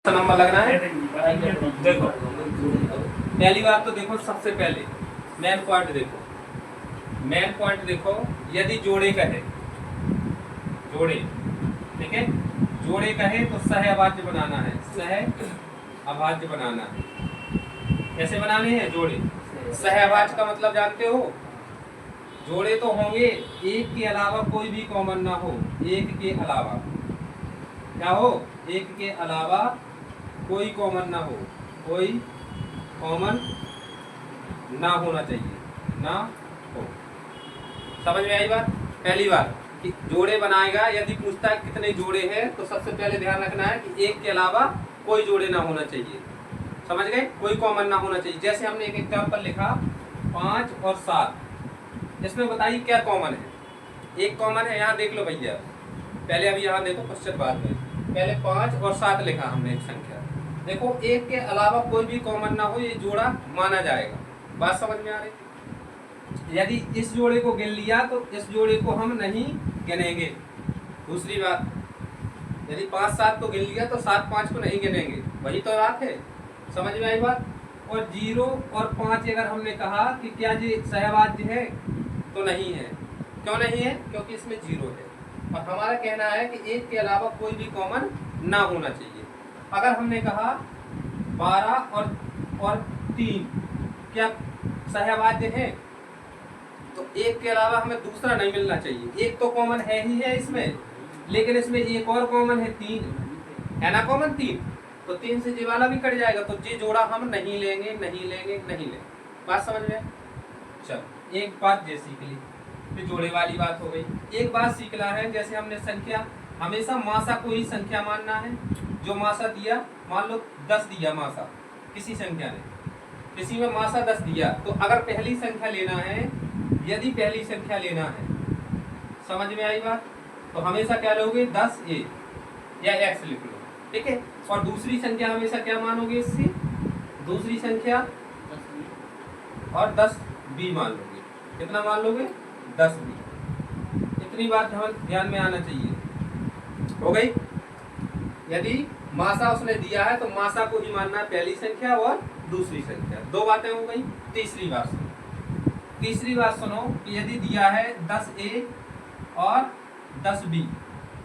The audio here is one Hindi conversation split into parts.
नंबर लगना है। देखो पहली बात तो देखो, सबसे पहले मेन पॉइंट देखो, यदि जोड़े कहे, जोड़े, ठीक है, जोड़े कहे तो सह अभाज्य बनाना है, सह अभाज्य बनाना है। कैसे बनाने हैं जोड़े? सह अभाज्य का मतलब जानते हो? जोड़े तो होंगे एक के अलावा कोई भी कॉमन ना हो, एक के अलावा क्या हो, एक के अलावा कोई कॉमन ना हो, कोई कॉमन ना होना चाहिए, ना हो। समझ में आई बात? पहली बात कि जोड़े बनाएगा, यदि पूछता है कितने जोड़े हैं तो सबसे पहले ध्यान रखना है कि एक के अलावा कोई जोड़े ना होना चाहिए। समझ गए? कोई कॉमन ना होना चाहिए। जैसे हमने एक एग्जाम्पल लिखा 5 और 7, इसमें बताइए क्या कॉमन है? एक कॉमन है, यहाँ देख लो भैया, पहले अभी यहाँ देखो क्वेश्चन बाद में, पहले 5 और 7 लिखा हमने एक संख्या। देखो एक के अलावा कोई भी कॉमन ना हो, ये जोड़ा माना जाएगा। बात समझ में आ रही? यदि इस जोड़े को गिन लिया तो इस जोड़े को हम नहीं गिनेंगे। दूसरी बात, यदि 5 7 को गिन लिया तो 7 5 को नहीं गिनेंगे। वही तो बात है। समझ में आई बात? और 0 और 5 अगर हमने कहा कि क्या ये सहभाज्य है तो नहीं है। क्यों नहीं है? क्योंकि इसमें 0 है और हमारा कहना है कि एक के अलावा कोई भी कॉमन ना होना चाहिए। अगर हमने कहा 12 और 3 क्या सहभाज्य है, तो एक के अलावा हमें दूसरा नहीं मिलना चाहिए। एक तो कॉमन है ही है इसमें, लेकिन इसमें एक और कॉमन है, 3 है ना, कॉमन 3, तो 3 से ये वाला भी कट जाएगा, तो ये जोड़ा हम नहीं लेंगे, नहीं लेंगे, नहीं लेंगे। बात समझ में? चलो एक बात ये सीख ली, फिर जोड़े वाली बात हो गई। एक बात सीखना है, जैसे हमने संख्या, हमेशा मासा को ही संख्या मानना है। जो मासा दिया, मान लो 10 दिया मासा किसी संख्या ने, किसी में मासा 10 दिया, तो अगर पहली संख्या लेना है, यदि पहली संख्या लेना है, समझ में आई बात, तो हमेशा क्या लोगे? 10a या x लिख लो, ठीक है। और दूसरी संख्या हमेशा क्या मानोगे? इससे दूसरी संख्या और 10b मान लोगे। कितना मान लोगे? 10b। इतनी बात ध्यान में आना चाहिए। हो गई? यदि मासा उसने दिया है तो मासा को ही मानना है, पहली संख्या और दूसरी संख्या। दो बातें हो गई। तीसरी बात सुनो कि यदि दिया है 10a और 10b,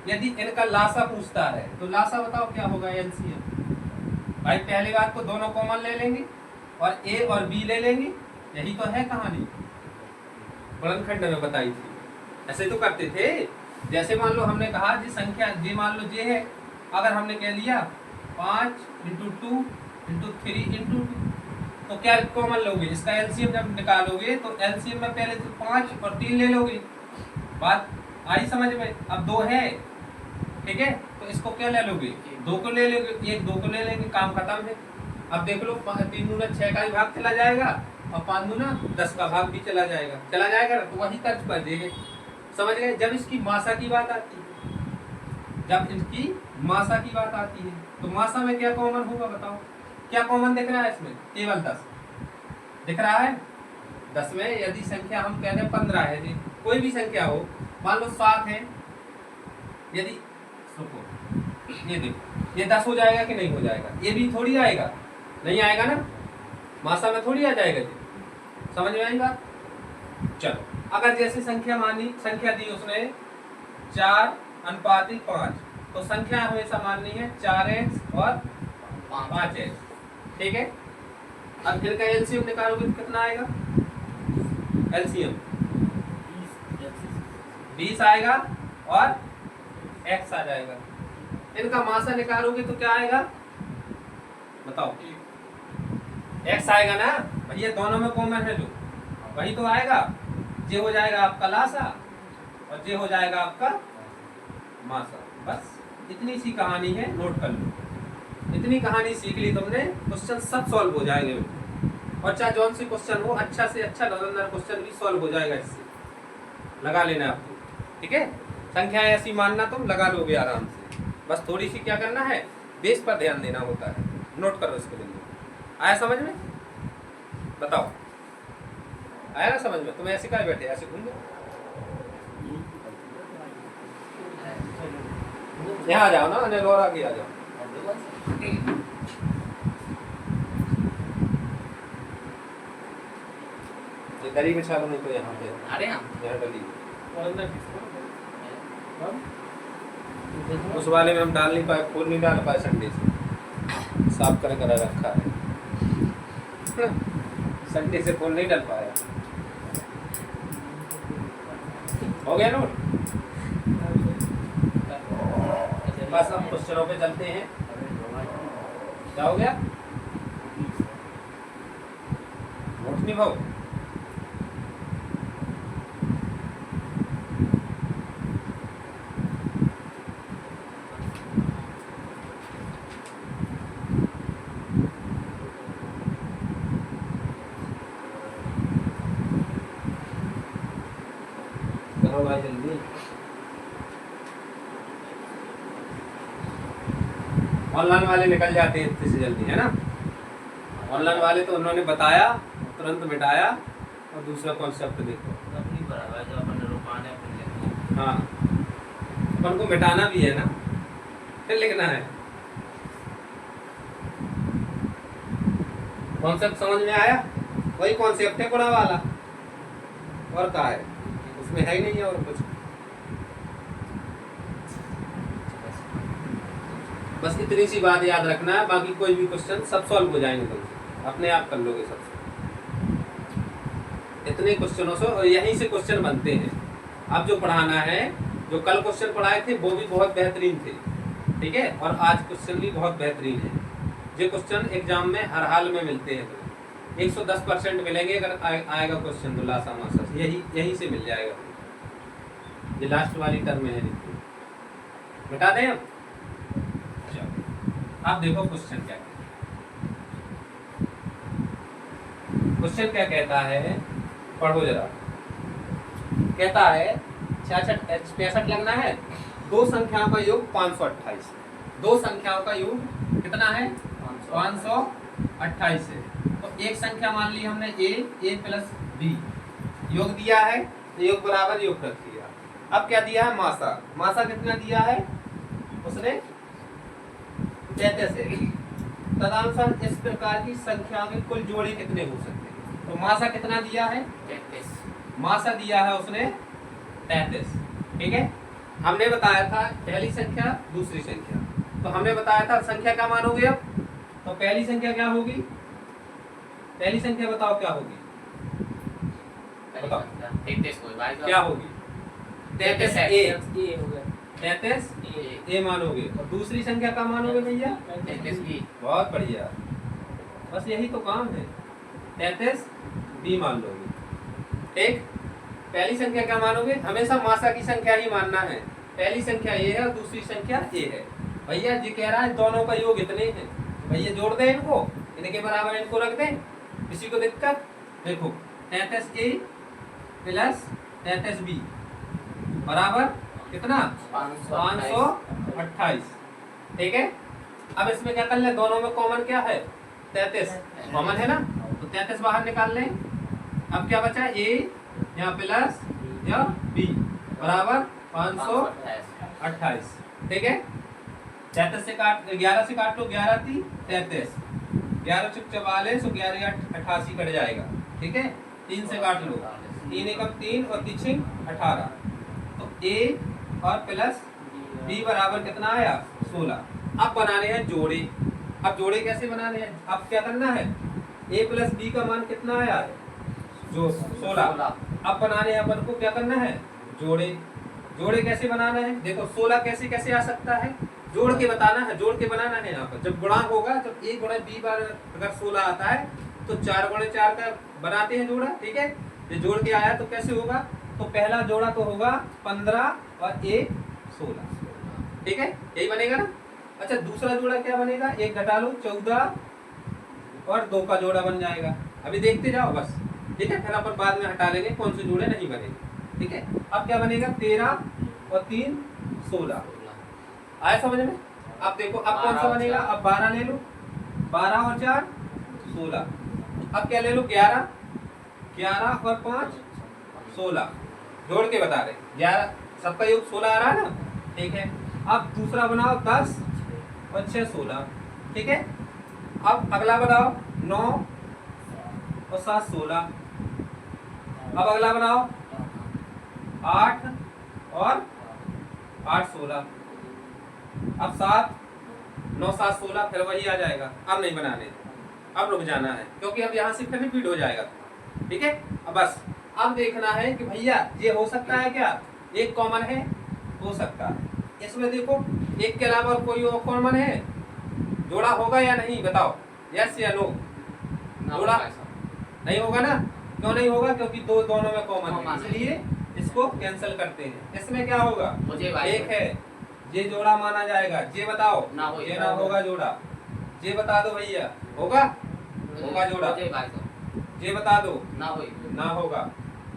यदि इनका लासा पूछता है तो लासा बताओ क्या होगा? एलसीएम। भाई पहली बात को दोनों कॉमन ले लेंगे और a और b ले लेंगे। यही तो है कहानी, वर्णखंड में बताई थी। ऐसे तो करते थे। जैसे मान लो हमने कहा जी संख्या जी, मान लो जे है, अगर हमने कह लिया 5 × 2 × 3 × 2, तो क्या कॉमन लोगे? इसका एलसीएम जब निकालोगे तो एलसीएम में पहले तो 5 और 3 ले लोगे। बात आई समझ में? अब 2 है, ठीक है, तो इसको क्या ले लोगे? 2 को ले लोगे, 1 2 को ले लेंगे, काम खत्म है। अब देख लो 3 दूना 6 का भी भाग चला जाएगा और 5 दूना 10 का भाग भी चला जाएगा, तो वही तर्ज पर देंगे। समझ गए? जब इसकी मासा की बात आती है, तो मासा में क्या कॉमन होगा बताओ? क्या कॉमन दिख रहा है इसमें? केवल 10 दिख रहा है। 10 में यदि संख्या हम कह रहे हैं 15 है जी, कोई भी संख्या हो, मान लो 7 है, यदि ये देखो ये 10 हो जाएगा कि नहीं हो जाएगा? ये भी थोड़ी आएगा, नहीं आएगा ना, मासा में थोड़ी आ जाएगा जी। समझ में आई बात? चलो अगर जैसे संख्या दी उसने 4:5, तो संख्या हमेशा माननी है 4x और 5x, ठीक है। अब इनका एलसीएम निकालोगे तो कितना आएगा? एलसीएम 20 आएगा और x आ जाएगा। इनका मासा निकालोगे तो क्या आएगा बताओ? x आएगा ना भैया, दोनों में कॉमन है जो, वही तो आएगा। ये हो जाएगा आपका लासा और ये हो जाएगा आपका मासा। बस इतनी सी कहानी है, नोट कर लो। इतनी कहानी सीख ली तुमने, क्वेश्चन सब सॉल्व हो जाएंगे। और चाहे जौन से क्वेश्चन हो, अच्छा से अच्छा क्वेश्चन भी सॉल्व हो जाएगा इससे। लगा लेना आपको, ठीक है। संख्याएं ऐसी मानना तुम लगा लोगे आराम से। बस थोड़ी सी क्या करना है, बेस पर ध्यान देना होता है। नोट करो इसको बिंदु। आया समझ में? बताओ आया ना समझ में? तुम ऐसे क्या बैठे, ऐसे घूम लो, यहाँ आ जाओ ना, और आगे आ जाओ। ये दरी बिछा लो, नहीं तो यहाँ पे अरे हम यहाँ डली उस वाले में हम डाल नहीं पाए, खोल नहीं डाल पाए, संडे से साफ कर कर रखा है, संडे से खोल नहीं डाल पाया। हो गया नोट? बस हम क्वेश्चनों पे चलते हैं। क्या हो गया? नोट नहीं भाव? करो भाई जल्दी। ऑनलाइन वाले निकल जाते हैं इतने से जल्दी, है ना? ऑनलाइन वाले तो उन्होंने बताया, तुरंत मिटाया, और दूसरा कॉन्सेप्ट देखो। अपनी बराबर जो अपन रुकाने अपन लिखते हाँ, अपन को मिटाना भी है ना, फिर लिखना है। कॉन्सेप्ट समझ में आया? वही कॉन्सेप्ट है गुणा वाला, और क्या है उसमें, है ही नहीं है और कुछ। बस इतनी सी बात याद रखना है, बाकी कोई भी क्वेश्चन सब सॉल्व हो जाएंगे तुमसे, अपने आप कर लोगे सब। इतने क्वेश्चनों से, और यहीं से क्वेश्चन बनते हैं। अब जो पढ़ाना है, जो कल क्वेश्चन पढ़ाए थे वो भी बहुत बेहतरीन थे, ठीक है, और आज क्वेश्चन भी बहुत बेहतरीन है। ये क्वेश्चन एग्जाम में हर हाल में मिलते हैं, तो 110% मिलेंगे अगर आएगा क्वेश्चन तो लासा मासा यही से मिल जाएगा। ये लास्ट वाली टर्म है, बता दें अब। आप देखो क्वेश्चन क्या कहता है। क्वेश्चन क्या कहता है, पढ़ो जरा। कहता है 66 लगना है, दो संख्याओं का योग 528। दो संख्याओं का योग कितना है? 528 है। तो एक संख्या मान ली हमने a प्लस b, योग दिया है तो योग बराबर योग रख दिया। अब क्या दिया है? मासा। मासा कितना दिया है उसने? 33 है। तदनुसार इस प्रकार की संख्या में कुल जोड़े कितने हो सकते हैं? तो मासा कितना दिया है? 33। मासा दिया है उसने 33, ठीक है। हमने बताया था पहली संख्या दूसरी संख्या, तो हमने बताया था संख्या क्या मानोगे अब? तो पहली संख्या क्या होगी? पहली संख्या बताओ क्या होगी? बताओ 33 कोई भाई क्या होगी? 33 ए हो गया, 33 ए मानोगे, और दूसरी संख्या क्या मानोगे भैया? 33 बी। बहुत बढ़िया, बस यही तो काम है, 33 बी मान लोगे, ठीक। पहली संख्या क्या मानोगे? हमेशा मासा की संख्या ही मानना है। पहली संख्या ए है और दूसरी संख्या ए है। भैया जी कह रहा है दोनों का योग इतने हैं, भैया जोड़ दें इनको, इनके बराबर इनको रख दें, किसी को दिक्कत? देखो 33 ए प्लस 33 बी बराबर कितना? 528, ठीक है। अब इसमें क्या कर ले, दोनों में कॉमन क्या है? 33 कॉमन है ना, तो 33 बाहर निकाल लें। अब क्या बचा? ए या प्लस या बी बराबर 528, ठीक है। 33 से काट 11 से काट लो, 11 थी 33, 11 चुक 44 और 11 या 88 कट जाएगा, ठीक है। 3 से काट लो, 3 एकम 3 और 3 18, तो ए और प्लस बी बराबर कितना आया? 16। अब बनाने हैं जोड़े। अब जोड़े कैसे बनाने हैं? अब क्या करना है? ए प्लस बी का मान कितना आया है? जो 16। अब बनाने हैं अपन को, क्या करना है? जोड़े। जोड़े कैसे बनाना है? देखो 16 कैसे कैसे आ सकता है, जोड़ के बताना है, जोड़ के बनाना है। यहाँ पर जब गुणा होगा, जब ए गुणा बी बार अगर 16 आता है तो 4 गुणे 4 का बनाते हैं जोड़ा, ठीक है। ये जोड़ के आया तो कैसे होगा? तो पहला जोड़ा तो होगा 15 और 1 16, ठीक है, यही बनेगा ना। अच्छा दूसरा जोड़ा क्या बनेगा? 1 घटा लो 14 और 2 का जोड़ा बन जाएगा। अभी देखते जाओ बस, ठीक है, फिर अपन बाद में हटा लेंगे कौन से जोड़े नहीं बनेंगे, ठीक है। अब क्या बनेगा? 13 और 3 16, आया समझ में? अब देखो अब कौन सा बनेगा? अब 12 ले लो, 12 और 4 16। अब क्या ले लो? 11, 11 और 5 16, जोड़ के बता रहे 11, सबका योग 16 आ रहा है ना, ठीक है। अब दूसरा बनाओ 10 और 6 16, ठीक है। अब अगला बताओ 9 और 7 16। अब अगला बनाओ 8 और 8 16। अब 7 9 7 16 फिर वही आ जाएगा। अब नहीं बनाने, अब रुक जाना है क्योंकि अब यहाँ से फिर रिपीट हो जाएगा। ठीक है। अब बस अब देखना है कि भैया ये हो सकता है क्या, एक कॉमन है, हो सकता है इसमें। देखो एक के अलावा और कोई और कॉमन है, जोड़ा होगा या नहीं बताओ, यस या नो। जोड़ा नहीं होगा ना, क्यों नहीं होगा, क्योंकि दोनों में कॉमन है, इसलिए इसको कैंसिल करते हैं। इसमें क्या होगा, एक है, ये जोड़ा माना जाएगा। ये बताओ ये ना होगा जोड़ा, ये बता दो भैया, होगा होगा जोड़ा, ये बता दो ना होगा,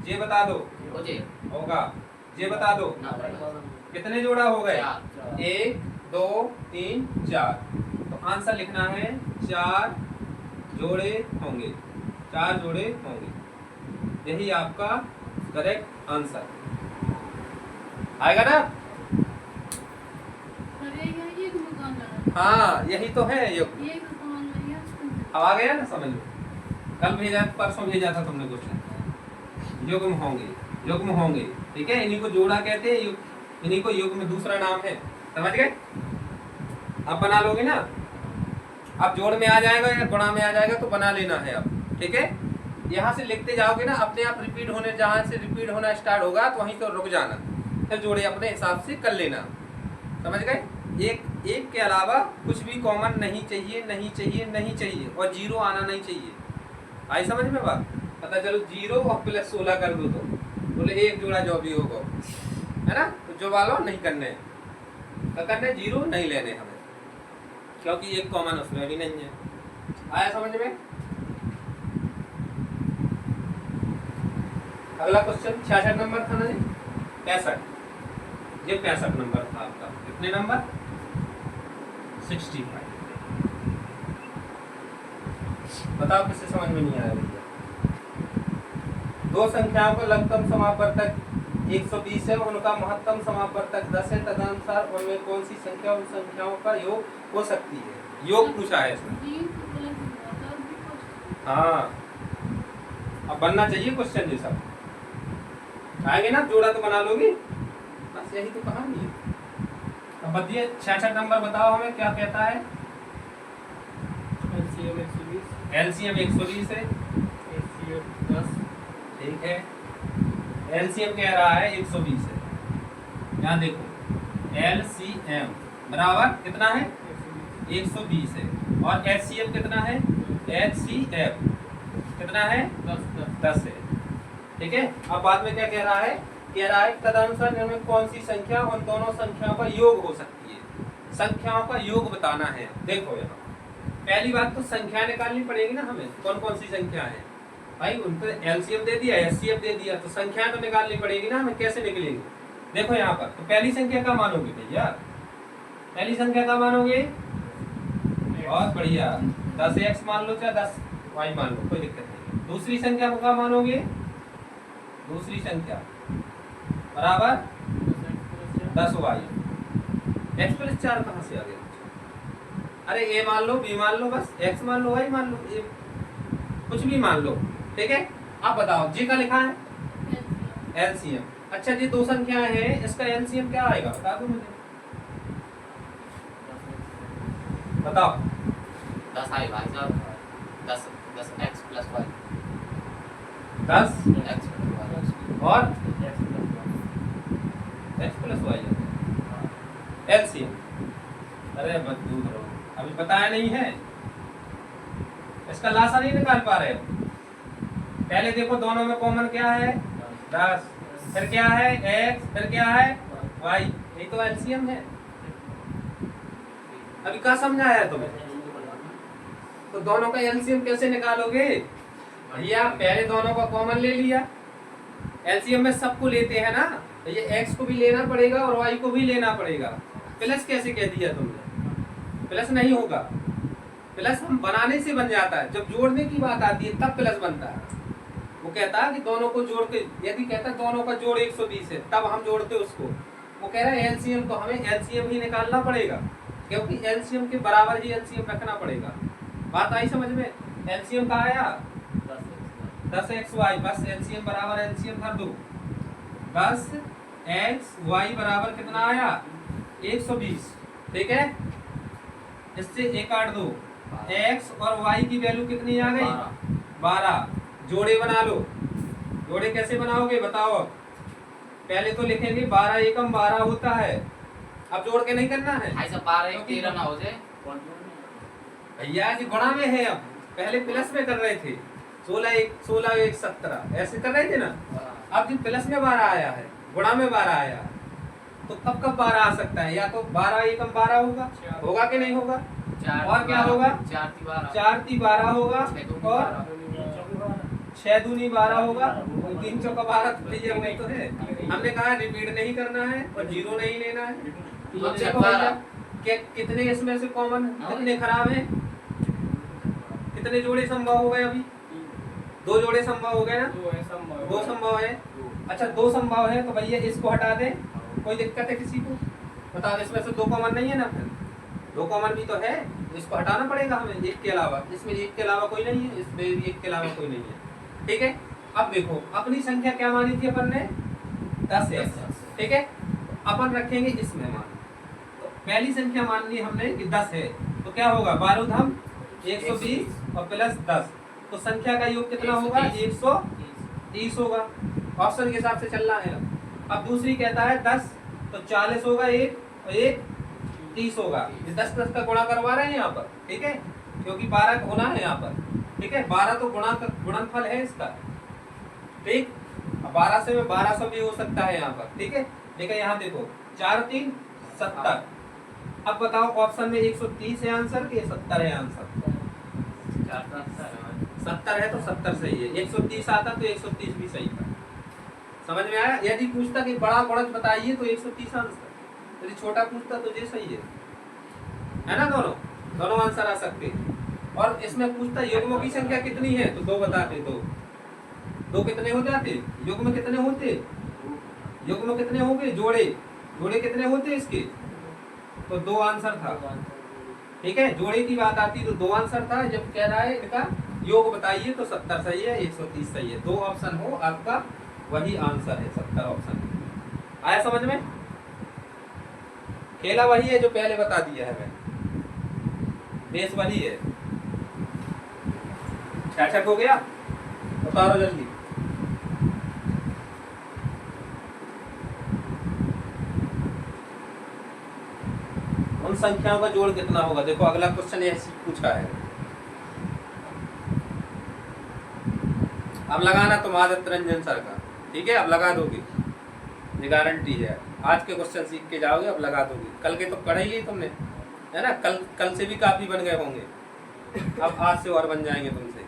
ये बता दो होगा, ये बता दो। कितने जोड़ा हो गए, 1 2 3 4। तो आंसर लिखना है 4 जोड़े होंगे, 4 जोड़े होंगे। यही आपका करेक्ट आंसर आएगा ना। हाँ यही तो है युग्म। अब आ गया ना समझ लो। कल भेजा परसों भेजा था तुमने क्वेश्चन, युग्म होंगे, युग्म होंगे। ठीक है, इन्हीं को जोड़ा कहते हैं, इन्हीं को युग्म दूसरा नाम है। समझ गए। अब बना लोगे ना, अब जोड़ में आ जाएगा या गुणा में आ जाएगा तो बना लेना है अब। ठीक है, यहाँ से लिखते जाओगे ना, अपने आप रिपीट होने, जहाँ से रिपीट होना स्टार्ट होगा तो वहीं तो रुक जाना, फिर जोड़े अपने हिसाब से कर लेना। समझ गए। एक के अलावा कुछ भी कॉमन नहीं चाहिए, नहीं चाहिए, नहीं चाहिए, और 0 आना नहीं चाहिए। आई समझ में बात। पता चलो 0 और प्लस 16 कर दो तो बोले एक जोड़ा जो भी होगा, है ना। तो जो वालो नहीं करने, तो करने 0 नहीं लेने हमें, क्योंकि एक कॉमन उसमें भी नहीं है। आया समझ में। अगला क्वेश्चन 66 नंबर था ना जी, 65। ये 65 नंबर था आपका। कितने नंबर, 65। बताओ किससे समझ में नहीं आया भैया। दो संख्याओं का लघुत्तम समापवर्तक 120 है, उनका महत्तम समापवर्तक 10 है, तदनुसार उनमें कौन सी संख्या उन संख्याओं का योग हो सकती है। योग पूछा है इसमें। हाँ अब बनना चाहिए क्वेश्चन ये सब आएंगे ना, जोड़ा तो बना लोगी, बस यही तो कहानी है। अब बताइए 66 नंबर बताओ हमें क्या कहता है। एलसीएम 120 है, एचसीएफ 10। ठीक है, एलसीएम कह रहा है 120 है। यहाँ देखो एलसीएम बराबर कितना है, 120 है, और एचसीएफ कितना है, एचसीएफ कितना है, 10 है। ठीक है। अब बाद में क्या कह रहा है, तदनुसार इनमें कौन सी संख्या उन दोनों संख्याओं का योग हो सकती है। संख्याओं का योग बताना है। देखो यहाँ पहली बात तो संख्या निकालनी पड़ेगी ना हमें, कौन कौन सी संख्या है भाई। उनको एलसीएम दे दिया, एचसीएफ दे दिया, तो संख्या तो निकालनी पड़ेगी ना हमें। कैसे निकलेंगे, देखो यहाँ पर। तो पहली संख्या का मानोगे भैया, पहली संख्या का मानोगे, बहुत बढ़िया, 10x मान लो चाहे 10y मान लो, कोई दिक्कत नहीं। दूसरी संख्या का मानोगे, दूसरी संख्या बराबर 10y। x प्लस 4 कहाँ से आ गया, अरे a मान लो, b मान लो, बस x मान लो, y मान लो, ये कुछ भी मान लो। ठीक है। अब बताओ जी का लिखा है एलसीएम। अच्छा जी दो संख्याएं हैं, इसका एलसीएम क्या आएगा बता दो मुझे, बताओ। 10 आई भाई साहब, 10 x plus y, 10 x plus y और x प्लस वाई एलसीएम। अरे मत दूर रहो, अभी बताया नहीं है, इसका लासा नहीं निकाल पा रहे हो। पहले देखो दोनों में कॉमन क्या है, 10, फिर क्या है x, फिर क्या है y, यही तो एलसीएम है। अभी क्या समझाया है तुम्हें। तो दोनों का एलसीएम कैसे निकालोगे भैया, पहले दोनों का कॉमन ले लिया, एलसीएम में सबको लेते हैं ना, तो ये x को भी लेना पड़ेगा और y को भी लेना पड़ेगा। प्लस कैसे कह दिया तुमने, प्लस नहीं होगा, प्लस हम बनाने से बन जाता है, जब जोड़ने की बात आती है तब प्लस बनता है। वो कहता है कि दोनों को जोड़ के, यदि कहता है दोनों का जोड़ 120 है तब हम जोड़ते उसको, वो कह रहा है एलसीएम, तो हमें एलसीएम ही निकालना पड़ेगा। क्योंकि एलसीएम के बराबर ही एलसीएम रखना पड़ेगा। बात आई समझ में? एलसीएम कहाँ आया? 10xy, बस एलसीएम बराबर एलसीएम भर दो। 10xy बराबर कितना आया? 120। ठीक है, इससे एक काट दो, x और y की वैल्यू कितनी आ गई? 12। जोड़े बना लो। जोड़े कैसे बनाओगे बताओ? पहले तो लिखेंगे 12 एकम 12 होता है। अब जोड़ के नहीं करना है ऐसा 12 एक 13 ना हो जाए। भैया जी गुणा में है, अब पहले प्लस में कर रहे थे। 16 1 17 ऐसे कर रहे थे ना। अब जो प्लस में 12 आया है, गुणा में 12 आया है, तो कब कब 12 आ सकता है? या तो 12 एकम 12 होगा, होगा कि नहीं होगा? और क्या होगा? 4 ती 12 होगा, और 6 दूनी 12 होगा, 3 चौका 12। तो भैया वही तो है, हमने कहा रिपीट नहीं करना है और जीरो नहीं लेना है। तो देखो भैया कितने इसमें से कॉमन, कितने खराब हैं, कितने जोड़े संभव हो गए? अभी 2 जोड़े संभव हो गए ना? 2 संभव है। अच्छा 2 संभव है तो भैया इसको हटा दें, कोई दिक्कत है किसी को? बताओ, इसमें से 2 कॉमन नहीं है ना? फिर 2 कॉमन भी तो है, इसको हटाना पड़ेगा हमें। एक के अलावा, इसमें एक के अलावा कोई नहीं है, इसमें एक के अलावा कोई नहीं है। ठीक है, अब देखो अपनी संख्या क्या मानी थी अपन ने? 10 है। ठीक है, अपन रखेंगे इसमें मान। तो पहली संख्या मान ली हमने कि 10 है, तो क्या होगा? 12 धम 120 और प्लस 10, तो संख्या का योग कितना होगा? 130 होगा। ऑप्शन के हिसाब से चलना है। अब दूसरी कहता है 10, तो 40 होगा एक, और एक 30 होगा। ये 10 का गुणा करवा रहे हैं यहाँ पर। ठीक है, क्योंकि 12 होना है यहाँ पर। ठीक है, 12 तो गुणनफल है इसका। ठीक, 12 से में 1200 भी हो सकता है यहाँ पर। ठीक है, लेकिन यहाँ देखो 4 3 70। अब बताओ ऑप्शन में 130 है आंसर कि 70 है आंसर? 70 है तो 70 सही है। 130 आता तो 130 भी सही था। समझ में आया? यदि पूछता कि बड़ा गुणज बताइए तो 130 आंसर, यदि छोटा पूछता तो ये सही है ना? दोनों आंसर आ सकते। और इसमें पूछता युग्मों की संख्या कितनी है, तो 2 बताते। 2 कितने हो जाते? युग्म कितने होते? युग्म कितने होंगे? जोड़े कितने होते इसके? तो 2 आंसर था। ठीक है, जोड़े की बात आती तो 2 आंसर था। जब कह रहा है इनका योग बताइए तो 70 सही है, 130 सही है। 2 ऑप्शन हो आपका वही आंसर है, 70 ऑप्शन। आया समझ में? खेला वही है जो पहले बता दिया है मैंने, बेस वही है। छठ हो गया? उतारो जल्दी। उन संख्याओं का जोड़ कितना होगा? देखो अगला क्वेश्चन ऐसे पूछा है। अब लगाना तुम आदित्य रंजन सर का। ठीक है, अब लगा दोगे, ये गारंटी है। आज के क्वेश्चन सीख के जाओगे, अब लगा दोगे। कल के तो पढ़े ही तुमने, है ना? कल से भी काफी बन गए होंगे, अब आज से और बन जाएंगे तुमसे।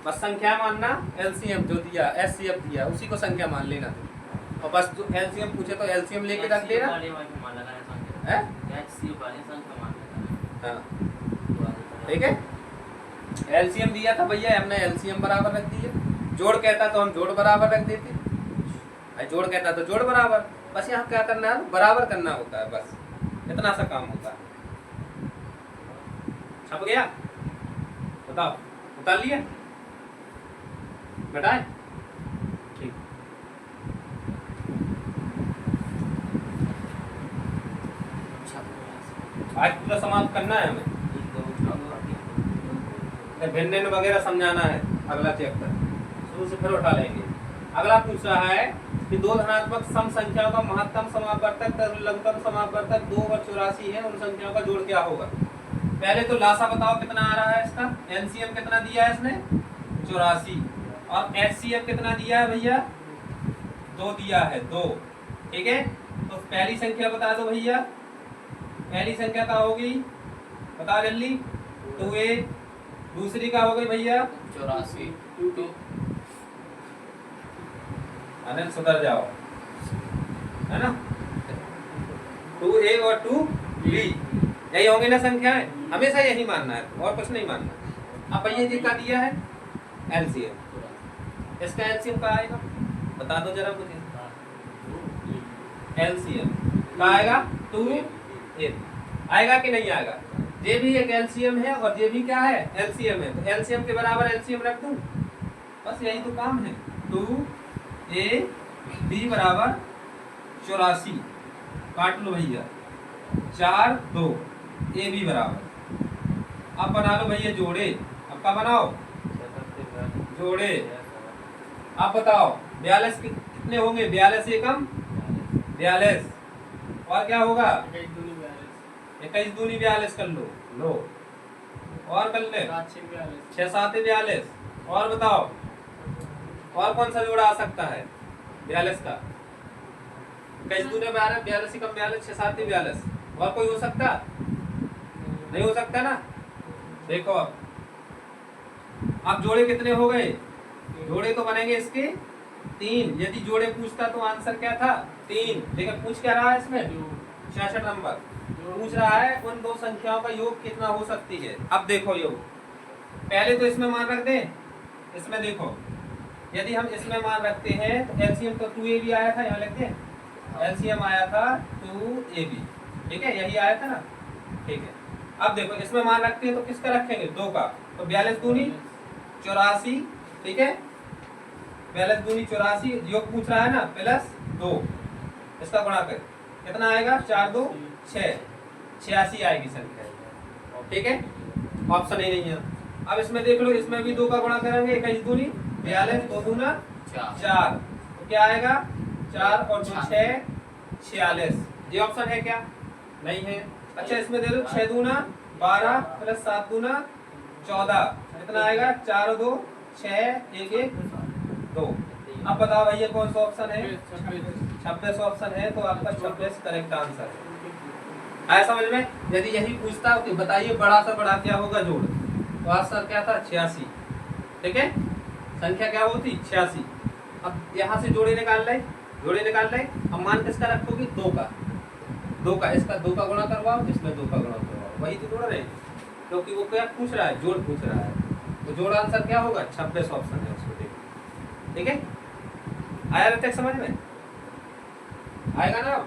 बस संख्या मानना, एलसीएम जो दिया, एचसीएफ दिया, उसी को संख्या मान लेना तुम। और बस जो एलसीएम पूछे तो एलसीएम लेके रख देना। ठीक है, एलसीएम दिया था भैया, हमने एलसीएम बराबर रख दिया। जोड़ कहता तो हम जोड़ बराबर रख देते, जोड़ कहता तो जोड़ बराबर। बस यहाँ क्या करना है? बराबर करना होता है, बस इतना सा काम होता है। छप गया? बताओ, उतार लिया? घटाए? ठीक, आज पूरा समाप्त करना है हमें। भिन्न वगैरह समझाना है, अगला चैप्टर शुरू से फिर उठा लेंगे। अगला पूछ रहा है कि 2 धनात्मक सम संख्याओं का महत्तम समापवर्तक तथा लघुत्तम समापवर्तक 2 और 84 है, उन संख्याओं का जोड़ क्या होगा? पहले तो लासा बताओ कितना आ रहा है इसका। एलसीएम कितना दिया है इसने? 84। और एचसीएफ कितना दिया है भैया? 2 दिया है, 2। ठीक है, तो पहली संख्या बता दो भैया। पहली संख्या क्या होगी? बता जल्दी। 2a। दूसरी क्या हो गई भैया? 84। अनिल सुधर जाओ, है ना? 2a और 2b यही होंगे ना संख्याएं? हमेशा यही मानना है और कुछ नहीं मानना। अब भैया जी का दिया है एलसीएम, इसका एलसीएम का आएगा? बता दो जरा मुझे। एलसीएम का आएगा 2a। आएगा कि नहीं आएगा? ये भी एक एलसीएम है और ये भी क्या है? एलसीएम है। तो एलसीएम के बराबर एलसीएम रख दूं, बस यही तो काम है। 2AB बराबर 84, काट लो भैया, 4 2 AB बराबर। अब बना लो भैया जोड़े। अब का बनाओ? जोड़े। आप बताओ 42 कितने होंगे? 42 एकम 42, और क्या होगा? 21 दूनी 42 कर लो। लो और कर ले, 6 7 42। और बताओ और कौन सा जोड़ा आ सकता है 42 का? 21 दूनी 42, 42 एकम 42, 6 7 42। और कोई हो सकता? नहीं हो सकता ना। देखो अब जोड़े कितने हो गए? जोड़े तो बनेंगे इसके 3। यदि जोड़े पूछता तो आंसर क्या था? 3। लेकिन पूछ क्या रहा है इसमें? 66 नंबर पूछ रहा है उन दो संख्याओं का योग कितना हो सकती है। अब देखो योग, पहले तो इसमें मान रख दें। इसमें देखो, यदि हम इसमें मान रखते हैं तो एलसीएम तो 2AB आया था, यहाँ लिख दें। एलसीएम आया था 2AB, ठीक है, यही आया था ना, ठीक है। अब देखो इसमें मान रखते हैं तो किसका रखेंगे? 2 का। तो 42 दूनी 84, ठीक है, 42 दूनी 84, योग पूछ रहा है ना, प्लस 2, इसका गुणा कर कितना आएगा? 4 2 6, 86 आएगी संख्या, ठीक है। ऑप्शन ही नहीं है। अब इसमें देख लो, इसमें भी 2 का गुणा करेंगे, 21 दूनी 42, 2 दूना 4, तो क्या आएगा? 4 और 2 6 46। ये ऑप्शन है क्या? नहीं है। अच्छा इसमें दे दो 6 दूना 12 प्लस 7 दूना 14, कितना आएगा? 4 2 6 1 1 2। अब बताओ भैया कौन सा ऑप्शन है? 26 ऑप्शन है, तो आपका 26 करेक्ट आंसर है। आया समझ में? यदि यही पूछता कि बताइए बड़ा से बड़ा क्या होगा जोड़, तो आंसर क्या था? 86, ठीक है, संख्या क्या होती? 86। अब यहाँ से जोड़े निकाल ले, जोड़े निकाल ले। अब मान किसका रखोगे? 2 का, 2 का, इसका 2 का गुणा करवाओ, इसमें 2 का गुणा करवाओ, वही तो जोड़ रहे हैं, क्योंकि वो क्या पूछ रहा है? जोड़ पूछ रहा है। तो जोड़ आंसर क्या होगा? 26 ऑप्शन है उसको देखो, ठीक है। आया रहते समझ में? आएगा ना?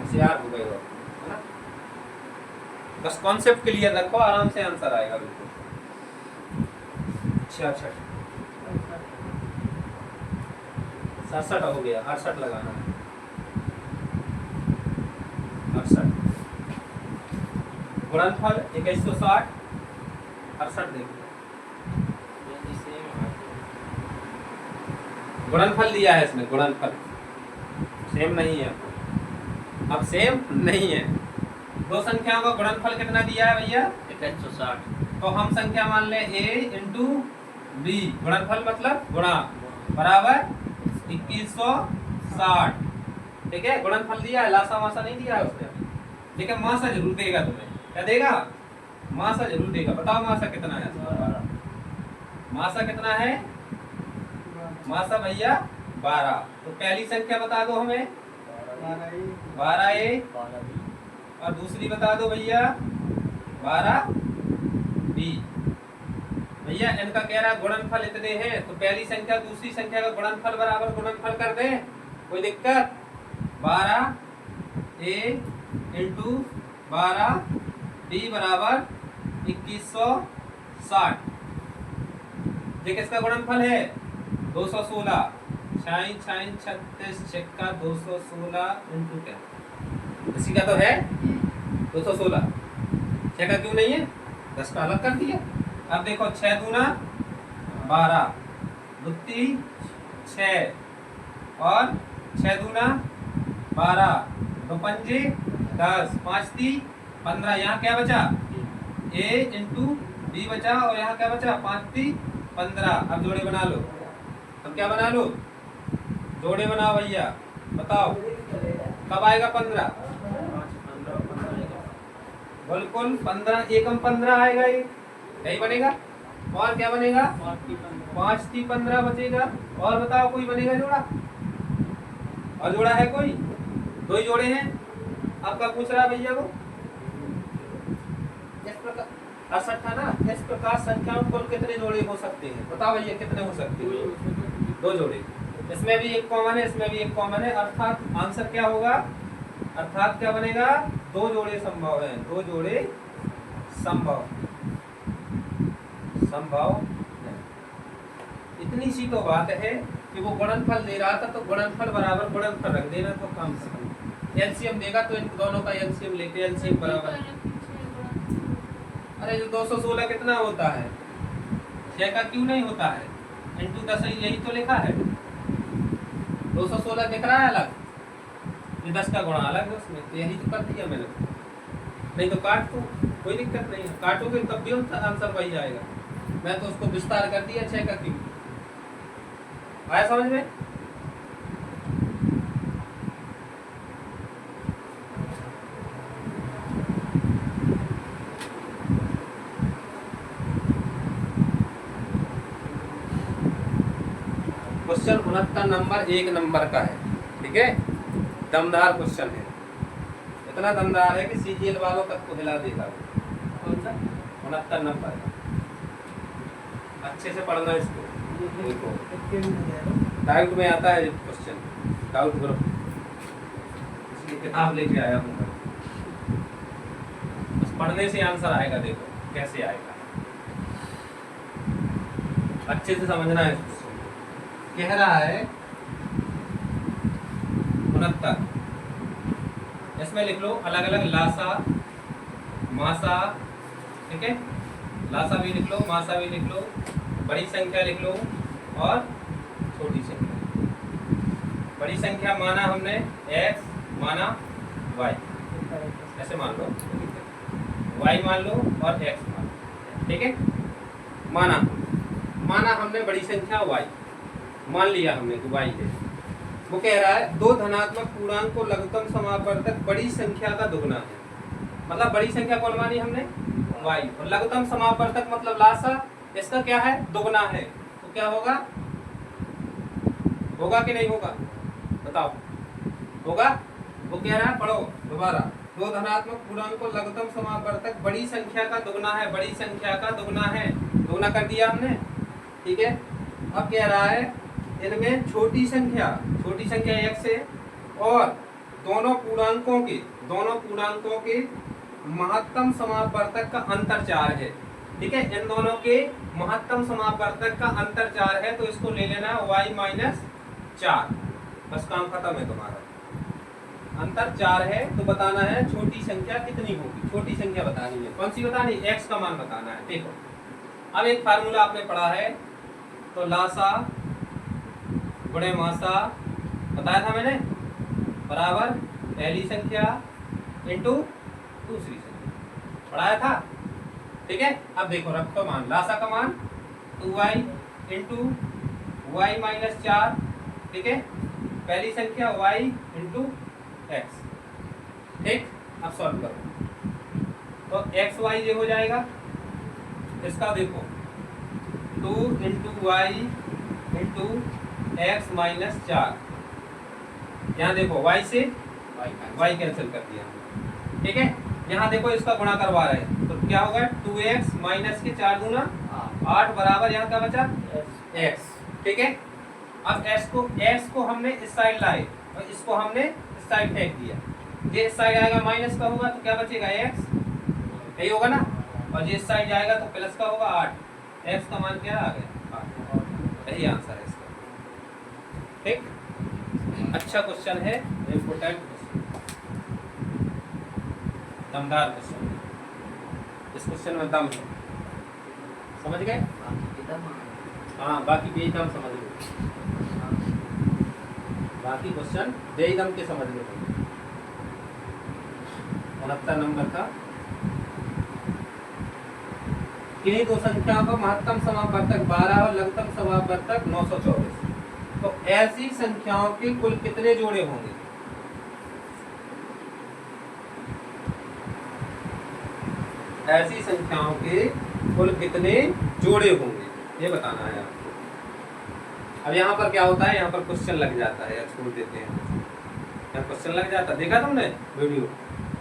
होशियार हो गए हो, है ना? बस कॉन्सेप्ट क्लियर रखो, आराम से आंसर आएगा बिल्कुल। 66 67 हो गया, 68 लगाना है, 68। गुणनफल 2160, 68 देखो, गुणनफल दिया है इसमें, गुणनफल सेम नहीं है। अब सेम नहीं है, दो संख्याओं का गुणनफल कितना दिया है भैया? 2160। तो हम संख्या मान ले A इंटू B, गुणनफल मतलब गुणा, बराबर 2160, ठीक है। गुणनफल दिया है, लासा मासा नहीं दिया है उसने, लेकिन मासा जरूर देगा तुम्हें। क्या देगा? मासा जरूर देगा। बताओ मासा कितना है? मासा कितना है? मासा भैया 12। तो पहली संख्या बता दो हमें, 12A, और दूसरी बता दो भैया 12B। भैया इनका कह रहा गुणनफल इतने हैं, तो पहली संख्या दूसरी संख्या का गुणनफल बराबर गुणनफल कर दें, कोई दिक्कत? 12A इंटू 12B बराबर 2160। ये किसका गुणनफल है? 216। 6 6 36 छक्का 216 इंटू क्या, इसी का तो है 216। छक्का क्यों नहीं है? 10 का अलग कर दिया। अब देखो 6 दूना 12, दुत्ती 6 और 6 दूना 12, दो पंजे 10, 5 ती 15। यहाँ क्या बचा? A इंटू B बचा, और यहाँ क्या बचा? 5 ती 15। अब जोड़े बना लो। अब क्या बना लो? जोड़े बनाओ भैया। बताओ कब आएगा 15? बिल्कुल 15, एकम 15 आएगा, ये यही बनेगा। और क्या बनेगा? 5 ती 15 बचेगा। और बताओ कोई बनेगा जोड़ा? और जोड़ा है कोई? दो ही जोड़े हैं। आपका पूछ रहा भैया को इस प्रकार 68 था ना, इस प्रकार संख्याओं कुल कितने जोड़े हो सकते हैं? बताओ भैया कितने हो सकते हैं? 2 जोड़े। इसमें भी एक कॉमन है, इसमें भी एक कॉमन है, अर्थात आंसर क्या होगा, अर्थात क्या बनेगा, दो जोड़े संभव हैं, दो जोड़े संभव है। इतनी सी तो बात है कि वो गुणनफल दे रहा था तो गुणनफल बराबर गुणनफल रख देना तो काम खत्म। एलसीएम देगा तो इन दोनों का एलसीएम लेके एलसीएम बराबर, अरे जो 216 कितना होता है, 6 का क्यों नहीं होता है, इंटू का सही यही तो लिखा है, 216 दिख रहा है अलग, ये 10 का गुणा अलग है उसमें, तो यही तो कर दिया मैंने, नहीं तो काट दो कोई दिक्कत नहीं है, काटोगे तब भी आंसर वही आएगा, मैं तो उसको विस्तार कर दिया 6 का क्यों। आया समझ में? क्वेश्चन 69 नंबर 1 नंबर का है, ठीक है, दमदार क्वेश्चन है, इतना दमदार है कि सीजीएल वालों तक को हिला देगा। कौन सा 69 नंबर का, अच्छे से पढ़ना इसको, देखो डाउट में आता है क्वेश्चन, डाउट ग्रुप इसकी किताब लेके आया हूँ, बस पढ़ने से आंसर आएगा, देखो कैसे आएगा, अच्छे से समझना है। कह रहा है 69, इसमें लिख लो अलग अलग लासा मासा, ठीक है, लासा भी लिख लो, मासा भी लिख लो, बड़ी संख्या लिख लो और छोटी संख्या। बड़ी संख्या माना हमने x, माना y, ऐसे मान लो, y मान लो और x मान लो, ठीक है, माना हमने बड़ी संख्या y मान लिया हमने कि y है। वो कह रहा है दो धनात्मक पूर्णांक को लघुत्तम समापवर्तक बड़ी संख्या का दुगना है, मतलब बड़ी संख्या कौन मानी हमने, y, और लघुत्तम समापवर्तक मतलब लासा इसका क्या है, दुगना है, तो क्या होगा, होगा कि नहीं होगा, बताओ, होगा। वो कह रहा है पढ़ो दोबारा, दो धनात्मक पूर्णांक को लघुत्तम समापवर्तक बड़ी संख्या का दुगना है, बड़ी संख्या का दुगना है, दुगना कर दिया हमने, ठीक है। अब कह रहा है इनमें छोटी संख्या x है और दोनों पूर्णांकों के महत्तम समापवर्तक का अंतर 4 है, ठीक है, इन दोनों के महत्तम समापवर्तक का अंतर 4 है, तो इसको ले लेना y - 4, बस काम खत्म है तुम्हारा। अंतर 4 है तो बताना है छोटी संख्या कितनी होगी, छोटी संख्या बतानी है, कौन सी बतानी, x का मान बताना है। देखो अब एक फार्मूला आपने पढ़ा है, तो लासा गुणे मासा बताया था मैंने, बराबर पहली संख्या इंटू दूसरी संख्या, पढ़ाया था, ठीक है। अब देखो रखो मान, लासा का मान 2y इंटू y - 4, ठीक है, पहली संख्या y इंटू x, ठीक। अब सॉल्व करो तो xy ये हो जाएगा, इसका देखो 2 इंटू y इंटू x - 4, यहाँ देखो y से y कैंसिल कर दिया, ठीक है। यहाँ देखो इसका गुणा करवा रहे हैं तो क्या होगा, 2x माइनस के 4 दूना 8 बराबर यहाँ क्या बचा x, ठीक है। अब x को हमने इस साइड लाए और इसको हमने इस साइड फेंक दिया, ये इस साइड आएगा माइनस का होगा तो क्या बचेगा x, यही होगा ना, और ये इस साइड जाएगा तो प्लस का होगा 8, x का मान क्या आ गया 8, यही आंसर है इसका, ठीक। अच्छा क्वेश्चन है, इम्पोर्टेंट क्वेश्चन, दमदार क्वेश्चन, इस क्वेश्चन में दम है, समझ गए, हाँ बाकी बेदम समझ लो, बाकी क्वेश्चन बेदम के समझ लो। 69 नंबर का, किन्हीं दो संख्याओं का महत्तम समापवर्तक 12 और लघुत्तम समापवर्तक 924, तो ऐसी संख्याओं के कुल कितने जोड़े होंगे, ऐसी संख्याओं के कुल कितने जोड़े होंगे ये बताना है आपको। अब यहाँ पर क्या होता है, यहाँ पर क्वेश्चन लग जाता है या छोड़ देते हैं, यहाँ क्वेश्चन लग जाता है, देखा तुमने वीडियो,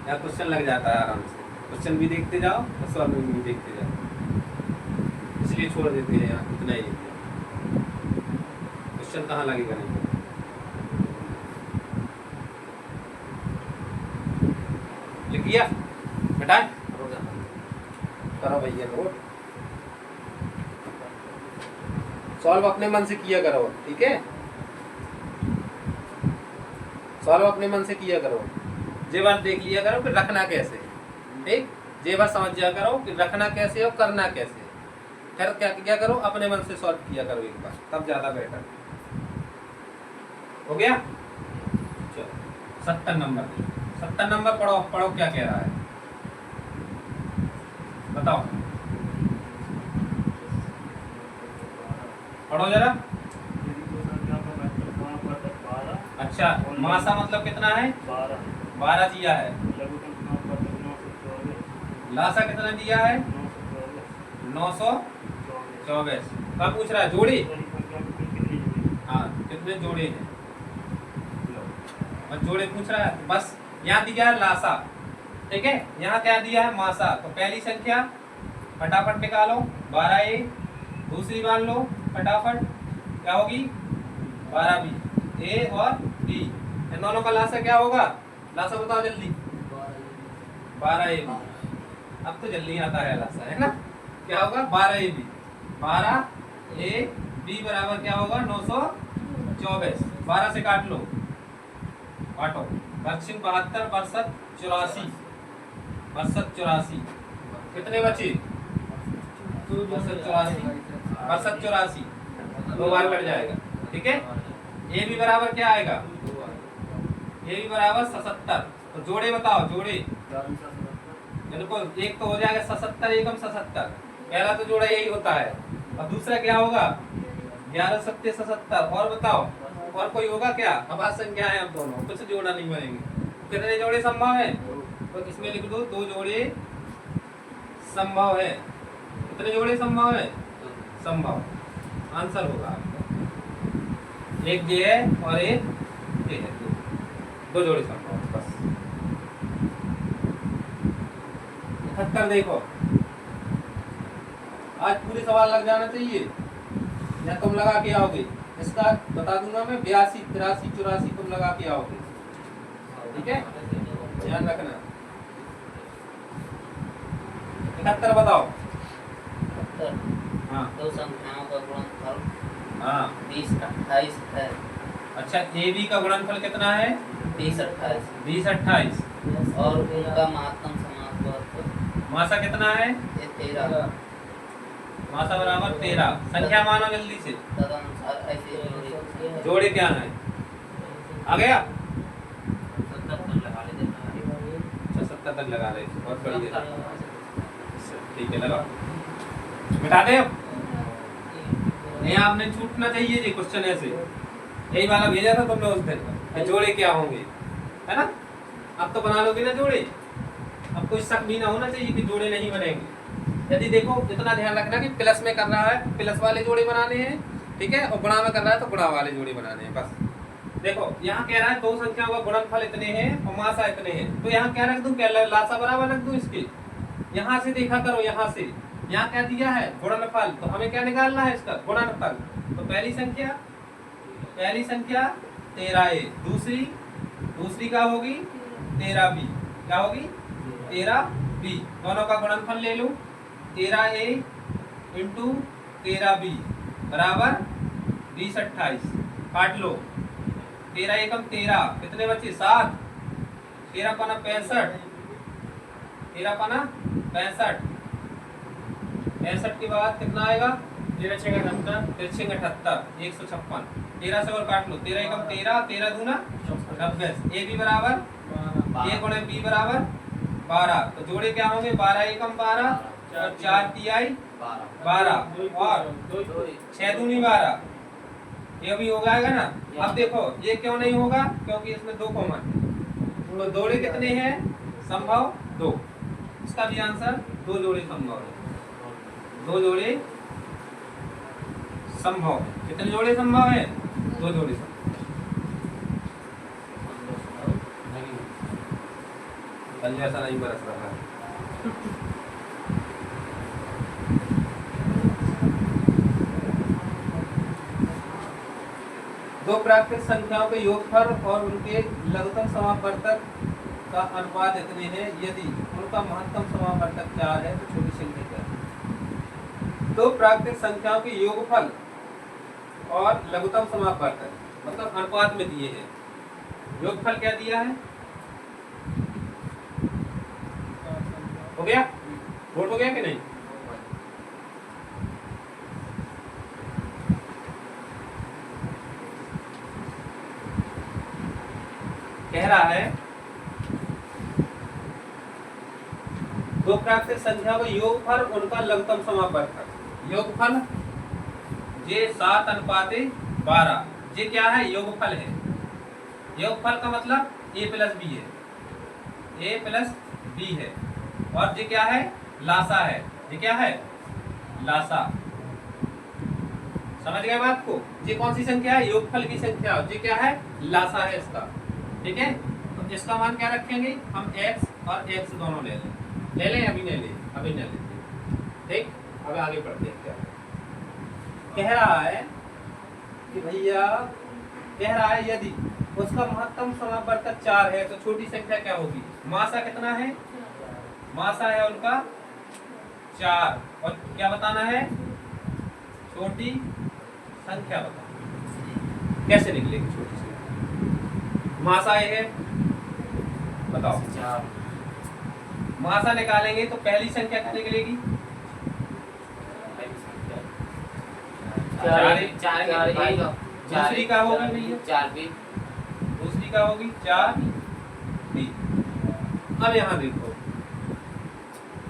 यहाँ क्वेश्चन लग जाता है, आराम से क्वेश्चन भी देखते जाओ और सॉल्विंग भी देखते जाओ, इसलिए छोड़ देते हैं यहाँ, इतना ही क्वेश्चन कहाँ लगेगा नहीं। लिख लिया बेटा? करो भैया नोट, सॉल्व अपने मन से किया करो, ठीक है? सॉल्व अपने मन से किया करो, जेवर देख लिया करो कि रखना कैसे, ठीक? जेवर समझ जाया करो कि रखना कैसे और करना कैसे, फिर क्या क्या करो, अपने मन से सॉल्व किया करो एक बार, तब ज्यादा बेटर हो गया। चलो 70 नंबर, 70 नंबर पढ़ो, पढ़ो क्या कह रहा है बताओ, पढ़ो जरा। अच्छा, मासा मतलब कितना है? 12 दिया है। लासा कितना दिया है? 924। कब पूछ रहा है? जोड़ी? हाँ, कितने जोड़े हैं? बस जोड़े पूछ रहा है, बस यहाँ दिया है लासा, ठीक है? यहाँ क्या दिया है? मासा। तो पहली संख्या फटाफट निकालो, 12A। दूसरी मान लो फटाफट, क्या होगी? 12B, A और B। इन दोनों का लासा क्या होगा? लासा बताओ जल्दी। 12AB। अब तो जल्दी आता है लासा, है ना? क्या होगा? 12AB। 12AB बराबर क्या होगा? 924। 12 से काट लो, काटो। 72, 62, 84, 84। कितने बचे? 84, 2 बार कट जाएगा, ठीक है? ए भी बराबर क्या आएगा? ए भी बराबर 77। तो जोड़े बताओ, जोड़े। देखो एक तो हो जाएगा 77 एकम 77, पहला तो जोड़ा यही होता है, और दूसरा क्या होगा? 11 सत्ते 77। और बताओ, और कोई होगा क्या? अब आज संख्या है, अब दोनों कुछ जोड़ा नहीं बनेंगे। कितने जोड़े संभव है? तो इसमें लिख दो 2 जोड़े संभव है। कितने जोड़े संभव है? संभव। आंसर होगा आपका एक ये है और एक ये है, 2 जोड़े संभव है बस। 71 देखो, आज पूरे सवाल लग जाना चाहिए या तुम लगा के आओगे? इसका बता दूंगा मैं, 82, 83, 84 तुम लगा के आओगे, ठीक है? ध्यान रखना। 71 बताओ। हाँ, दो संख्याओं का गुणनफल हाँ 20, 28 है। अच्छा, ए बी का गुणनफल कितना है? 20, 28। 20, 28। और उनका महत्तम समास मासा कितना है? 13। मासा बराबर 13। संख्या मानो जल्दी से, तदनुसार ऐसे जोड़े क्या है? आ गया? 70 तक लगा लेते अच्छा 70 तक लगा रहे, बहुत बढ़िया, ठीक है लगा। मिटा दे अब, नहीं आपने छूटना चाहिए जी क्वेश्चन ऐसे, यही वाला भेजा था तुमने उस दिन, जोड़े क्या होंगे, है ना? अब तो बना लोगे ना जोड़े, अब कोई शक भी ना होना चाहिए कि जोड़े नहीं बनेंगे। यदि देखो इतना ध्यान रखना कि प्लस में कर रहा है प्लस वाले जोड़े बनाने हैं, ठीक है? और गुणा में कर रहा है तो गुणा वाले जोड़े बनाने हैं, बस। देखो यहाँ कह रहा है 2 संख्याओं का गुणनफल इतने हैं और मासा इतने हैं, तो यहाँ क्या रख दूं? क्या लासा बराबर रख दूं इसके? यहाँ से देखा करो, यहाँ से, यहाँ क्या दिया है? गुणनफल। तो हमें क्या निकालना है इसका? गुणनफल। तो पहली संख्या 13A, दूसरी क्या होगी? 13B। क्या होगी? 13B। दोनों का गुणनफल ले लूं, 13A इंटू 13B बराबर 20, 28। काट लो, 13 एकम 13, कितने बचे? 7। 13 पाना 65, 13 पाना 65। 65 के बाद कितना आएगा? 13 6 78, 156। 13 से और काट लो, 13 एकम 13, 13 दूना 26। ए बी बराबर ए गुणे बी बराबर 12। तो जोड़े क्या होंगे? 12 एकम 12 और 4 तिहाई 12 और 6 दूनी 12। ये भी हो जाएगा ना? अब देखो ये क्यों नहीं होगा? क्योंकि इसमें 2 कॉमन है। तो जोड़े कितने हैं संभव? 2। इसका भी आंसर 2 जोड़े संभव है। 2 जोड़े संभव है। कितने जोड़े संभव है? 2 जोड़े संभव। कल जैसा नहीं बरस रहा है। दो प्राकृतिक संख्याओं के योगफल और उनके लघुत्तम समापवर्तक का अनुपात इतने हैं यदि उनका महत्तम समावर्तक 4 है तो छोटी संख्या क्या है। तो प्राकृतिक संख्याओं के योगफल और लघुत्तम समावर्तक मतलब अनुपात में दिए हैं। योगफल क्या दिया है, हो गया, नोट हो गया कि नहीं। कह रहा है दो प्राकृतिक संख्या का योगफल उनका लघुत्तम समावर्तक। योगफल ये 7:12 ये क्या है, योगफल है। योगफल का मतलब a प्लस बी है, a प्लस बी है। और ये क्या है, लासा है। ये क्या है, लासा। समझ गए बात को। ये कौन सी संख्या है, योगफल की संख्या। ये क्या है, लासा है इसका। ठीक है, तो इसका मान क्या रखेंगे हम, x और x दोनों ले लें, अभी नहीं ले, अभी नहीं लेते। ठीक, अब आगे बढ़ते हैं। क्या कह रहा है कि भैया, कह रहा है यदि उसका महत्तम समावर्तक 4 है तो छोटी संख्या क्या होगी। मासा कितना है, मासा है उनका 4, और क्या बताना है, छोटी संख्या बताना। कैसे निकलेगी छोटी संख्या, मासा ये है, बताओ। 4 मासा निकालेंगे तो पहली संख्या क्या निकलेगी, 4 दूसरी का होगा भैया 4 भी, दूसरी का होगी 4 बी। अब यहाँ देखो,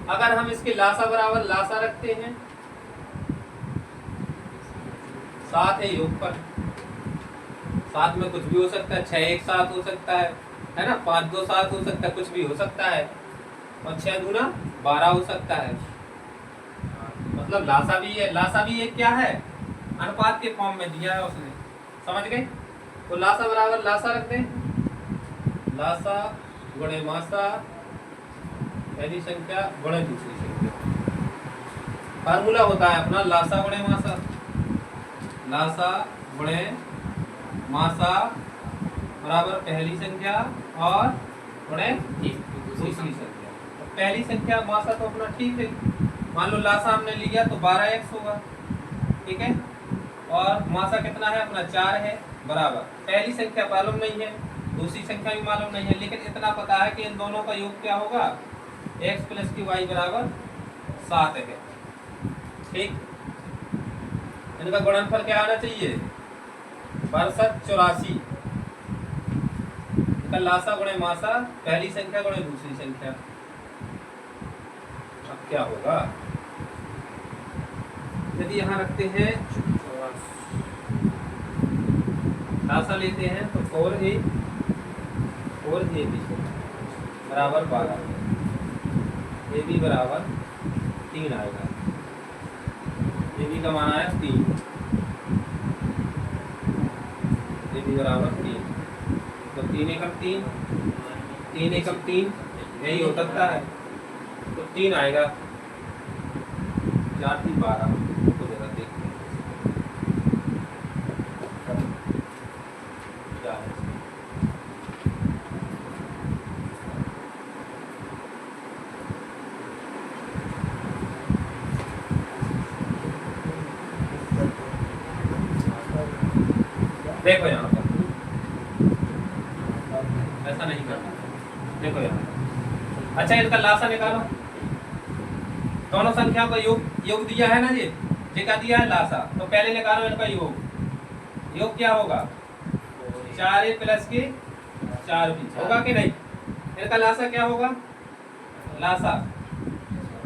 अगर हम इसके लासा बराबर लासा रखते हैं, 7 है योगफल, 7 में कुछ भी हो सकता है, 6 एक 7 हो सकता है ना, 5 2 7 हो सकता है, कुछ भी हो सकता है, और 6 दूना 12 हो सकता है। मतलब लासा भी है, लासा भी एक क्या है, अनुपात के फॉर्म में दिया है उसने। समझ गए, तो लासा बराबर लासा रख दें, लासा गुणे मासा, पहली संख्या गुणे दूसरी संख्या। फार्मूला होता है अपना लासा गुणे मासा, लासा गुणे मासा बराबर पहली संख्या और गुणे दूसरी संख्या। तो पहली संख्या मासा तो अपना ठीक है, मान लो लासा हमने लिया तो 12x होगा। ठीक है, और मासा कितना है अपना 4 है, बराबर पहली संख्या मालूम नहीं है, दूसरी संख्या भी मालूम नहीं है, लेकिन इतना पता है कि इन दोनों का योग क्या होगा, x प्लस की y बराबर 7 है। ठीक, इनका गुणनफल क्या आना चाहिए, 62 इनका लासा गुणे मासा, पहली संख्या गुणे दूसरी संख्या। अब क्या होगा, यदि यहाँ रखते हैं लासा लेते हैं तो 4a बराबर 12, ab बराबर 3 आएगा, ab का मान आया 3, ab बराबर 3, तो 3 एकम 3, 3 एकम 3 यही हो सकता है, तो 3 आएगा, 4 3 12 को जरा देखते हैं क्या है। देखो यहाँ पर ऐसा नहीं करना, देखो यहाँ। अच्छा, इनका लासा निकालो, दोनों संख्याओं का योग दिया है ना, ये क्या दिया है, लासा। तो पहले निकालो इनका योग, योग क्या होगा, 4a प्लस के 4b होगा कि नहीं। इनका लासा क्या होगा, लासा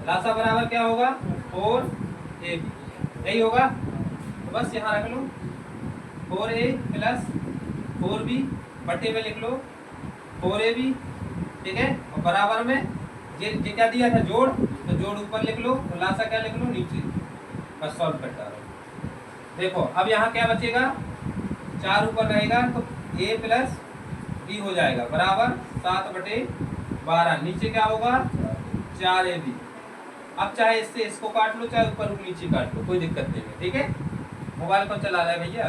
बराबर क्या होगा, 4ab, यही होगा। तो बस यहाँ रख लो 4a प्लस 4b बटे में लिख लो 4ab। ठीक है, और बराबर में ये क्या दिया था, जोड़, तो जोड़ ऊपर लिख लो, तो लासा क्या लिख लो नीचे, बस सॉल्व करता रहो। देखो अब यहाँ क्या बचेगा, 4 ऊपर रहेगा तो a प्लस b हो जाएगा बराबर 7/12, नीचे क्या होगा 4ab। अब चाहे इससे इसको काट लो, चाहे ऊपर नीचे काट लो, कोई दिक्कत नहीं है। ठीक है, मोबाइल कौन चला रहा है भैया,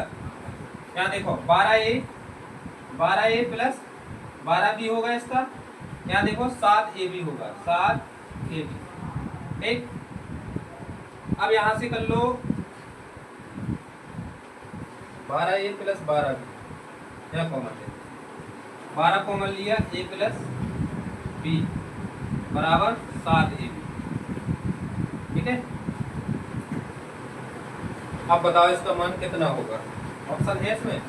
यहाँ देखो 12a प्लस 12b होगा इसका, यहाँ देखो 7AB होगा, 7AB। ठीक, अब यहाँ से कर लो 12A प्लस 12B, यहाँ कॉमन ले 12 कॉमन लिया, A प्लस B बराबर 7AB। ठीक है, अब बताओ इसका मान कितना होगा? ऑप्शन है इसमें?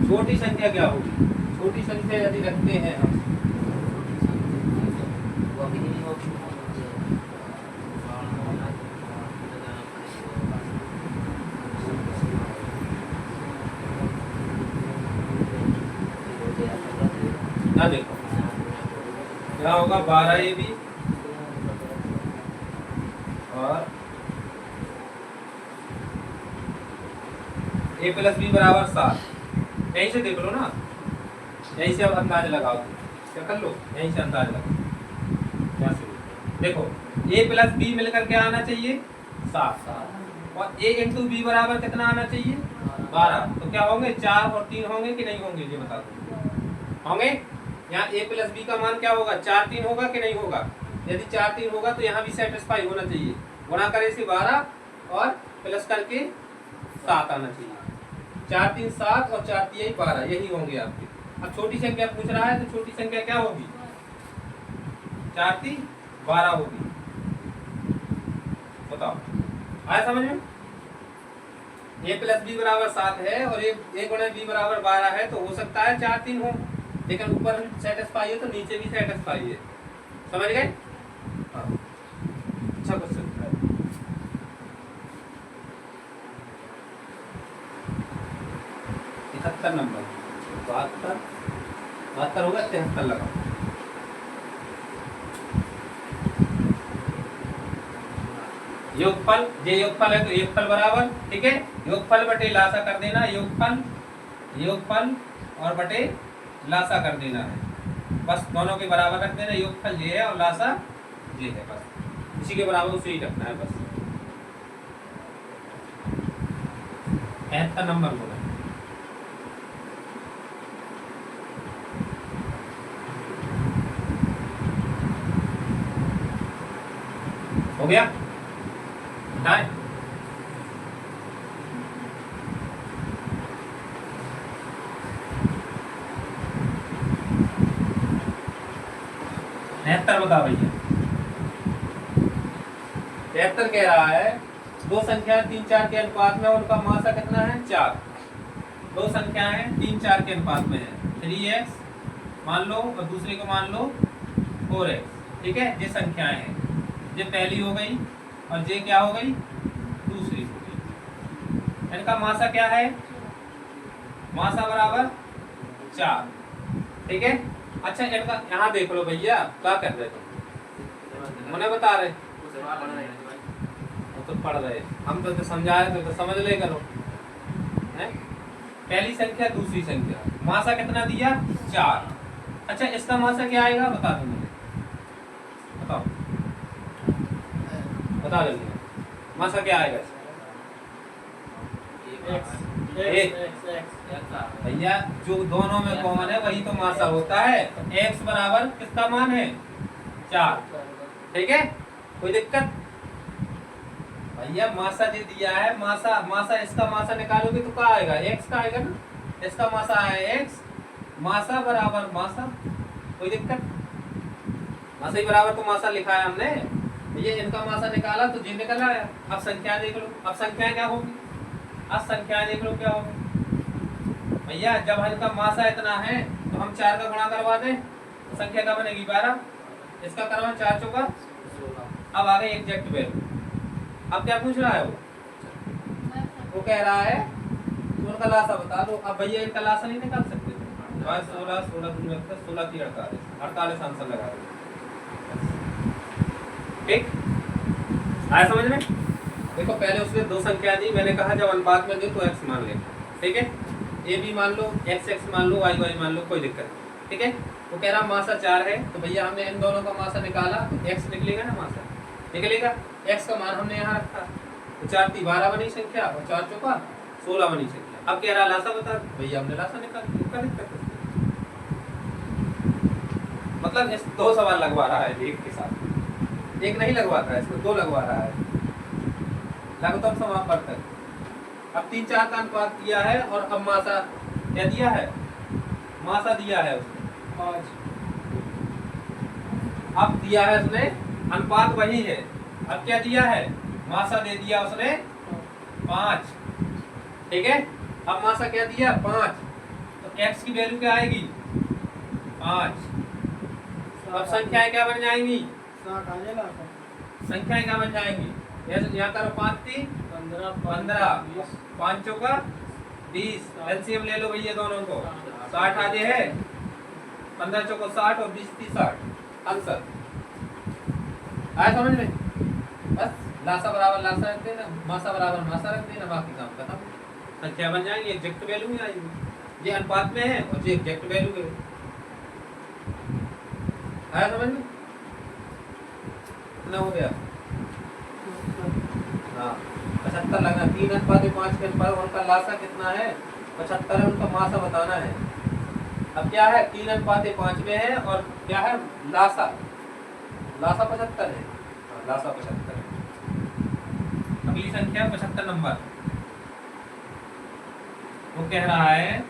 छोटी संख्या क्या होगी? छोटी संख्या यदि रखते हैं हम, ना देखो क्या होगा, 12AB और A प्लस B बराबर 7। यहीं से देख लो ना, यहीं से अब अंदाज लगाओ, क्या कर लो, यहीं से अंदाज लगाओ। यहाँ से देखो A प्लस B मिलकर के आना चाहिए 7, और A इंटू B बराबर कितना आना चाहिए? 12। तो क्या होंगे, 4 और 3 होंगे कि नहीं होंगे, ये बता दो। होंगे। यहाँ A प्लस B का मान क्या होगा, 4 3 होगा कि नहीं होगा? यदि 4 3 होगा तो यहाँ भी सेटिस्फाई होना चाहिए, गुणा करे से 12 और प्लस करके 7 आना चाहिए। 4 3 7 और 4 3 12, यही होंगे आपके। अब छोटी संख्या पूछ रहा है तो छोटी संख्या क्या होगी? 4 3 12 होगी। बताओ, आया समझ में? A प्लस B बराबर 7 है और A गुणा B बराबर 12 है, तो हो सकता है 4 3 हो, लेकिन ऊपर सेटिस्फाई है तो नीचे भी सेटिस्फाई है। समझ गए? हाँ, अच्छा क्वेश्चन है। 71 नंबर, 72 होगा, 73 लगाओ। योगफल, ये योगफल है तो योगफल बराबर, ठीक है, योगफल बटे लासा कर देना, योगफल और बटे लासा कर देना है, बस दोनों के बराबर रख देना। योगफल ये है और लासा ये है, बस इसी के बराबर उसे ही रखना है बस। 73 नंबर बोला हो गया, बताए? बताओ भैया, 73 कह रहा है दो संख्याएं 3 4 के अनुपात में, उनका मासा कितना है? 4। दो संख्याएं 3 4 के अनुपात में है, 3x मान लो और दूसरे को मान लो 4x। ठीक है, ये संख्याएं हैं, ये पहली हो गई और ये क्या हो गई? दूसरी हो गई। इनका मासा क्या है? मासा बराबर 4। ठीक है, अच्छा इनका यहाँ देख लो भैया, क्या कर रहे तुम? उन्हें बता रहे, वो तो पढ़ रहे, हम तो समझाए तो समझ ले करो। पहली संख्या दूसरी संख्या, मासा कितना दिया? 4। अच्छा इसका मासा क्या आएगा बता दो मुझे, बताओ बता जल्दी, मासा क्या आएगा? भैया जो दोनों में कॉमन है वही तो मासा होता है, तो x बराबर किसका मान है? 4। ठीक है, कोई दिक्कत? भैया मासा जो दिया है, मासा इसका मासा निकालोगे तो क्या आएगा? x का आएगा ना, इसका मासा है x, मासा बराबर मासा, कोई दिक्कत? मासा ही बराबर तो मासा लिखा है हमने, ये इनका मासा निकाला तो जी निकल आया। अब संख्या देख लो, अब संख्या क्या होगी? अब संख्या देख लो क्या होगी भैया, जब इनका मासा इतना है तो हम 4 का गुणा करवा दें तो संख्या क्या बनेगी? 12। इसका करवा 4 चौका, अब आ गए एग्जैक्ट वैल्यू। अब क्या पूछ रहा है वो कह रहा है तो उनका लासा बता दो। अब भैया इनका लासा नहीं निकाल सकते? 16 16 2 16 3 48 48 आंसर लगा दो। ठीक, आया समझ में? देखो पहले उसने दो संख्या दी, मैंने कहा जब अनुपात में दे तो x मान ले। ठीक है, a b मान लो, x x मान लो, y y मान लो, कोई दिक्कत नहीं। ठीक है, वो कह रहा मासा 4 है, तो भैया हमने इन दोनों का मासा निकाला तो x निकलेगा ना, मासा निकलेगा। x का मान हमने यहाँ रखा तो 4 3 12 बनी संख्या और 4 चौका 16 बनी संख्या। अब कह रहा लासा बता, भैया हमने लासा निकाल, क्या दिक्कत है? मतलब इस 2 सवाल लगवा रहा है एक के साथ, एक नहीं लगवा रहा है, इसमें 2 लगवा रहा है। लघुत्तम समापवर्तक। अब 3 4 का अनुपात दिया है और अब मासा क्या दिया है, मासा दिया है उसने 5। अब दिया है उसने अनुपात वही है, अब क्या दिया है, मासा दे दिया उसने 5। ठीक है, अब मासा क्या दिया 5, तो x की वैल्यू क्या आएगी 5। अब संख्याएं क्या बन जाएंगी, संख्याएं क्या बन जाएंगी, यहाँ करो 5 3 15 5 चौका 20, एलसीएम ले लो भैया दोनों को, 60 आगे है, 15 चौको 60 और 20 30 60 आंसर आया समझ में। बस लासा बराबर लासा रख देना, मासा बराबर मासा रख देना, बाकी काम खत्म। संख्या बन जाएंगी, एग्जैक्ट वैल्यू में आएंगी, ये अनुपात में है और ये एग्जैक्ट वैल्यू है। आया समझ में, कितना हो गया, हाँ 75 लगना, 3 अनुपात 5 के अनुपात, उनका लासा कितना है 75 है, उनका मासा बताना है। अब क्या है 3 अनुपात 5 में है और क्या है लासा, लासा 75 है, लासा 75 है। अगली संख्या 75 नंबर, वो कह रहा है